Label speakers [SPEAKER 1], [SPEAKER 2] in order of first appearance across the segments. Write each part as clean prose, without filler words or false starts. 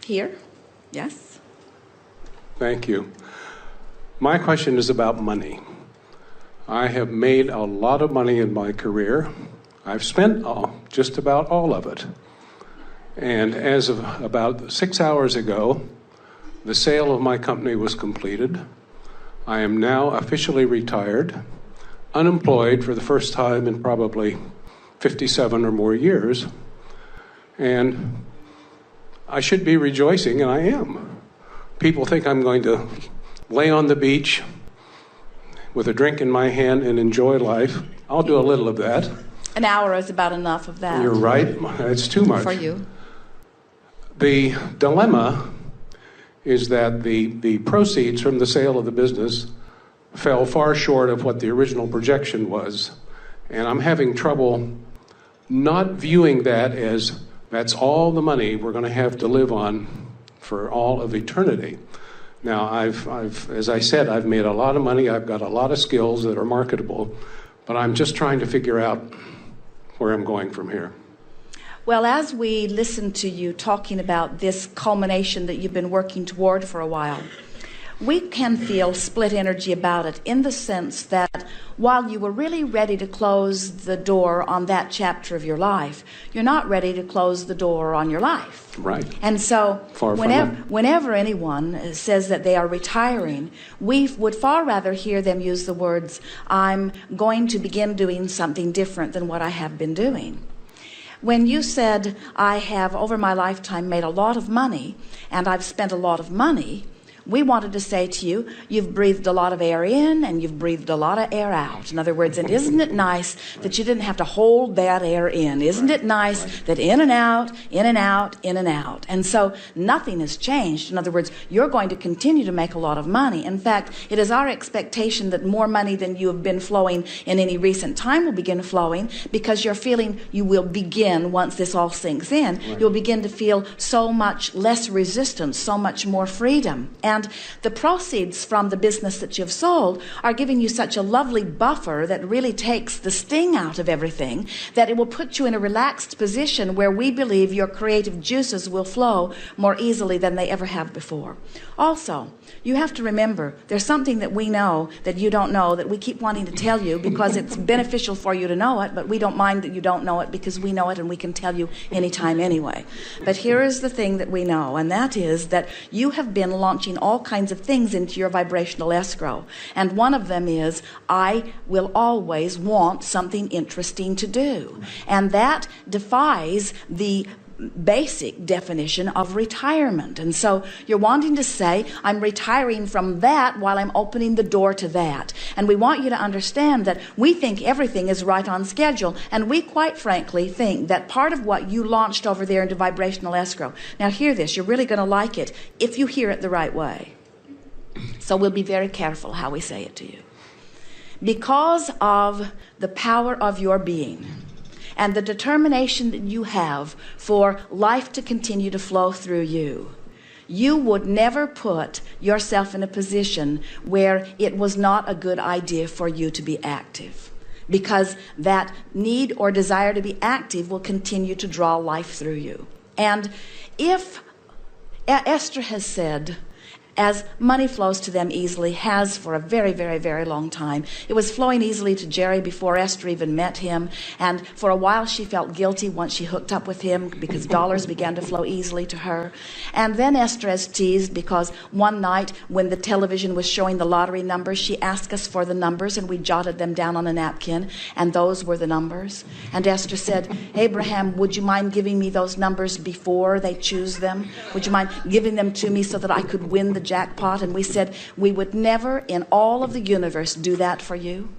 [SPEAKER 1] Here. Yes.
[SPEAKER 2] Thank you. My question is about money. I have made a lot of money in my career. I've spent just about all of it. And as of about 6 hours ago, the sale of my company was completed. I am now officially retired, unemployed for the first time in probably 57 or more years. And I should be rejoicing, and I am. People think I'm going to lay on the beach with a drink in my hand and enjoy life. I'll do a little of that.
[SPEAKER 1] An hour is about enough of that.
[SPEAKER 2] You're right. It's too much.
[SPEAKER 1] For you.
[SPEAKER 2] The dilemma is that the proceeds from the sale of the business fell far short of what the original projection was. And I'm having trouble not viewing that as that's all the money we're going to have to live on for all of eternity. Now, I've as I said, I've made a lot of money. I've got a lot of skills that are marketable, but I'm just trying to figure out where I'm going from here.
[SPEAKER 1] Well, as we listen to you talking about this culmination that you've been working toward for a while, we can feel split energy about it in the sense that while you were really ready to close the door on that chapter of your life, you're not ready to close the door on your life.
[SPEAKER 2] Right.
[SPEAKER 1] And so whenever anyone says that they are retiring, we would far rather hear them use the words, I'm going to begin doing something different than what I have been doing. When you said, I have over my lifetime made a lot of money and I've spent a lot of money, we wanted to say to you, you've breathed a lot of air in and you've breathed a lot of air out. In other words, and isn't it nice that you didn't have to hold that air in? Isn't it nice that in and out, in and out, in and out? And so nothing has changed. In other words, you're going to continue to make a lot of money. In fact, it is our expectation that more money than you have been flowing in any recent time will begin flowing, because you're feeling you will begin, once this all sinks in, you'll begin to feel so much less resistance, so much more freedom. And the proceeds from the business that you've sold are giving you such a lovely buffer that really takes the sting out of everything, that it will put you in a relaxed position where we believe your creative juices will flow more easily than they ever have before. Also, you have to remember, there's something that we know that you don't know that we keep wanting to tell you because it's beneficial for you to know it, but we don't mind that you don't know it because we know it and we can tell you anytime anyway. But here is the thing that we know, and that is that you have been launching all kinds of things into your vibrational escrow. And one of them is, I will always want something interesting to do. And that defies the basic definition of retirement. And so you're wanting to say, I'm retiring from that while I'm opening the door to that. And we want you to understand that we think everything is right on schedule, and we quite frankly think that part of what you launched over there into vibrational escrow, now hear this, you're really going to like it if you hear it the right way. So we'll be very careful how we say it to you. Because of the power of your being and the determination that you have for life to continue to flow through you, you would never put yourself in a position where it was not a good idea for you to be active, because that need or desire to be active will continue to draw life through you. And if Esther has said, as money flows to them easily, has for a very, very, very long time. It was flowing easily to Jerry before Esther even met him. And for a while she felt guilty once she hooked up with him, because dollars began to flow easily to her. And then Esther has teased because one night when the television was showing the lottery numbers, she asked us for the numbers and we jotted them down on a napkin, and those were the numbers. And Esther said, Abraham, would you mind giving me those numbers before they choose them? Would you mind giving them to me so that I could win the jackpot? And we said we would never in all of the universe do that for you,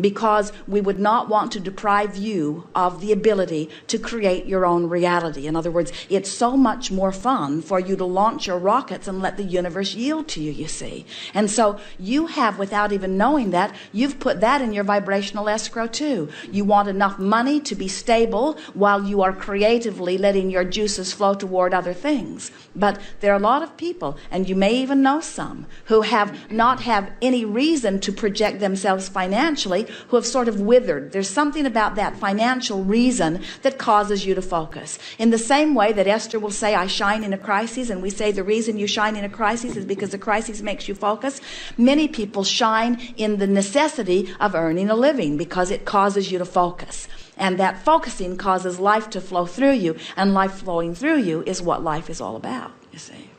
[SPEAKER 1] because we would not want to deprive you of the ability to create your own reality. In other words, it's so much more fun for you to launch your rockets and let the universe yield to you, you see. And so you have, without even knowing that, you've put that in your vibrational escrow too. You want enough money to be stable while you are creatively letting your juices flow toward other things. But there are a lot of people, and you may even know some, who have not have any reason to project themselves financially financially who have sort of withered. There's something about that financial reason that causes you to focus. In the same way that Esther will say, I shine in a crisis, and we say the reason you shine in a crisis is because the crisis makes you focus. Many people shine in the necessity of earning a living because it causes you to focus. And that focusing causes life to flow through you, and life flowing through you is what life is all about, you see.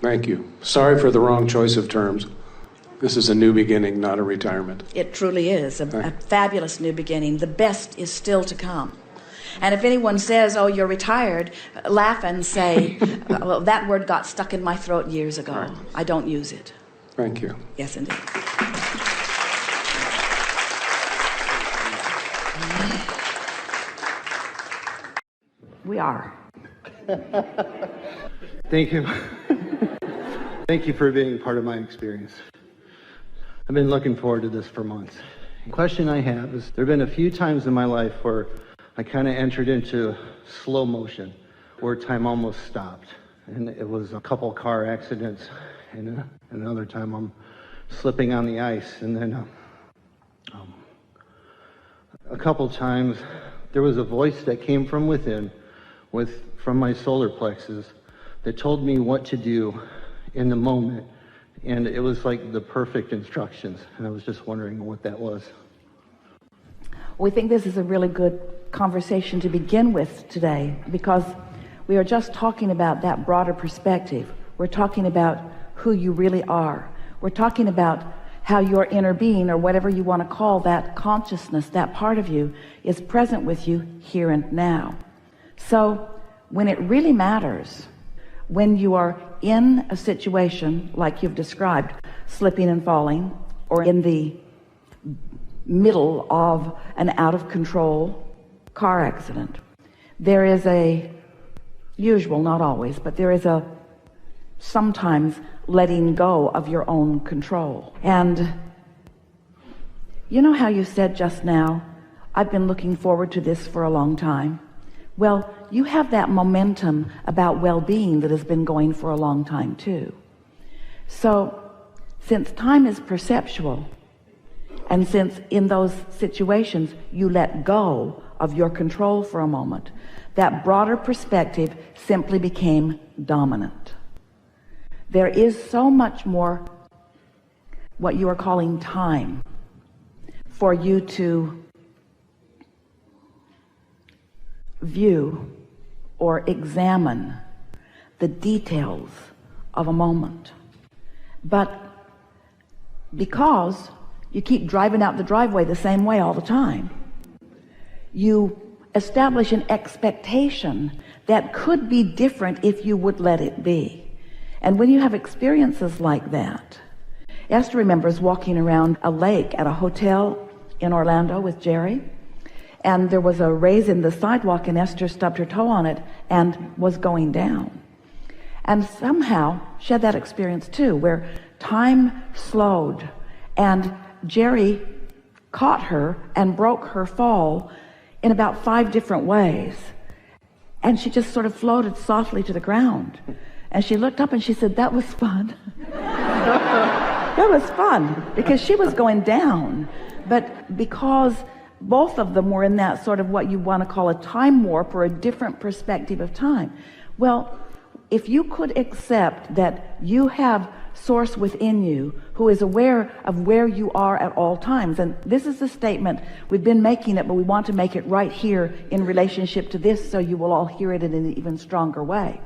[SPEAKER 2] Thank you. Sorry for the wrong choice of terms. This is a new beginning, not a retirement.
[SPEAKER 1] It truly is a fabulous new beginning. The best is still to come. And if anyone says, oh, you're retired, laugh and say, well, that word got stuck in my throat years ago. Right. I don't use it.
[SPEAKER 2] Thank you.
[SPEAKER 1] Yes, indeed. We are.
[SPEAKER 3] Thank you. Thank you for being part of my experience. I've been looking forward to this for months. The question I have is, there have been a few times in my life where I kind of entered into slow motion, where time almost stopped. And it was a couple car accidents, and another time I'm slipping on the ice. And then a couple times there was a voice that came from within, from my solar plexus, that told me what to do in the moment. And it was like the perfect instructions. And I was just wondering what that was.
[SPEAKER 1] We think this is a really good conversation to begin with today, because we are just talking about that broader perspective. We're talking about who you really are. We're talking about how your inner being, or whatever you want to call that consciousness, that part of you, is present with you here and now. So when it really matters, when you are in a situation like you've described, slipping and falling, or in the middle of an out-of-control car accident, there is a usual, not always, but there is a sometimes letting go of your own control. And you know how you said just now, I've been looking forward to this for a long time? Well, you have that momentum about well-being that has been going for a long time too. So since time is perceptual, and since in those situations you let go of your control for a moment, that broader perspective simply became dominant. There is so much more what you are calling time for you to view or examine the details of a moment. But because you keep driving out the driveway the same way all the time, you establish an expectation that could be different if you would let it be. And when you have experiences like that, Esther remembers walking around a lake at a hotel in Orlando with Jerry, and there was a raise in the sidewalk, and Esther stubbed her toe on it and was going down. And somehow she had that experience too, where time slowed, and Jerry caught her and broke her fall in about 5 different ways. And she just sort of floated softly to the ground. And she looked up and she said, that was fun. That was fun, because she was going down. But because both of them were in that sort of what you want to call a time warp, or a different perspective of time. Well, if you could accept that you have source within you who is aware of where you are at all times, and this is the statement, we've been making it, but we want to make it right here in relationship to this, so you will all hear it in an even stronger way.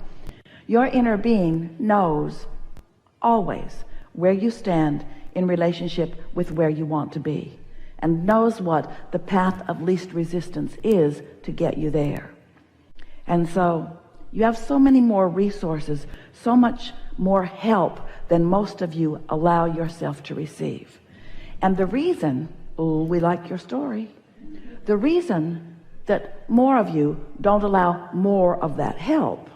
[SPEAKER 1] Your inner being knows always where you stand in relationship with where you want to be, and knows what the path of least resistance is to get you there. And so you have so many more resources, so much more help than most of you allow yourself to receive. And the reason, we like your story, the reason that more of you don't allow more of that help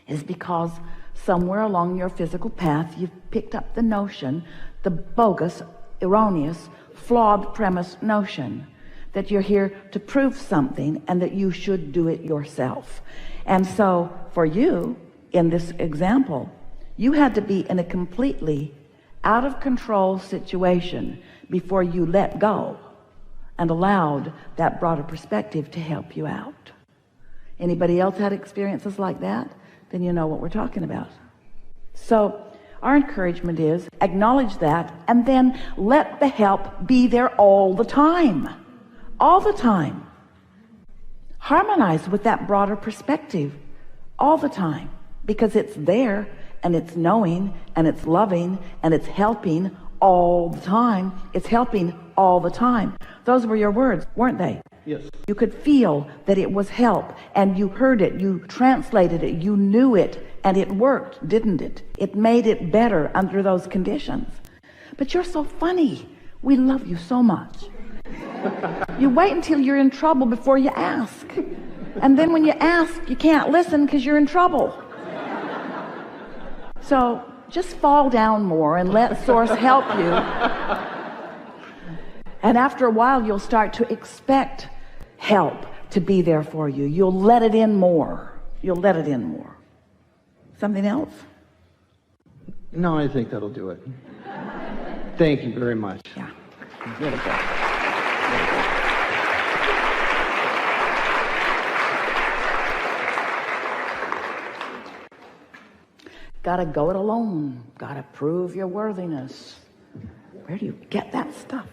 [SPEAKER 1] is because somewhere along your physical path you've picked up the notion, the bogus, erroneous, flawed premise notion that you're here to prove something and that you should do it yourself. And so for you, in this example, you had to be in a completely out of control situation before you let go and allowed that broader perspective to help you out. Anybody else had experiences like that? Then you know what we're talking about. So our encouragement is acknowledge that, and then let the help be there all the time. All the time. Harmonize with that broader perspective all the time, because it's there, and it's knowing, and it's loving, and it's helping all the time. It's helping all the time. Those were your words, weren't they?
[SPEAKER 3] Yes.
[SPEAKER 1] You could feel that it was help, and you heard it, you translated it, you knew it, and it worked, didn't it? It made it better under those conditions. But you're so funny. We love you so much. You wait until you're in trouble before you ask. And then when you ask, you can't listen because you're in trouble. So just fall down more and let Source help you. And after a while, you'll start to expect help to be there for you. You'll let it in more. You'll let it in more. Something else?
[SPEAKER 3] No, I think that'll do it. Thank you very much.
[SPEAKER 1] Yeah. Beautiful. Gotta go it alone. Gotta prove your worthiness. Where do you get that stuff?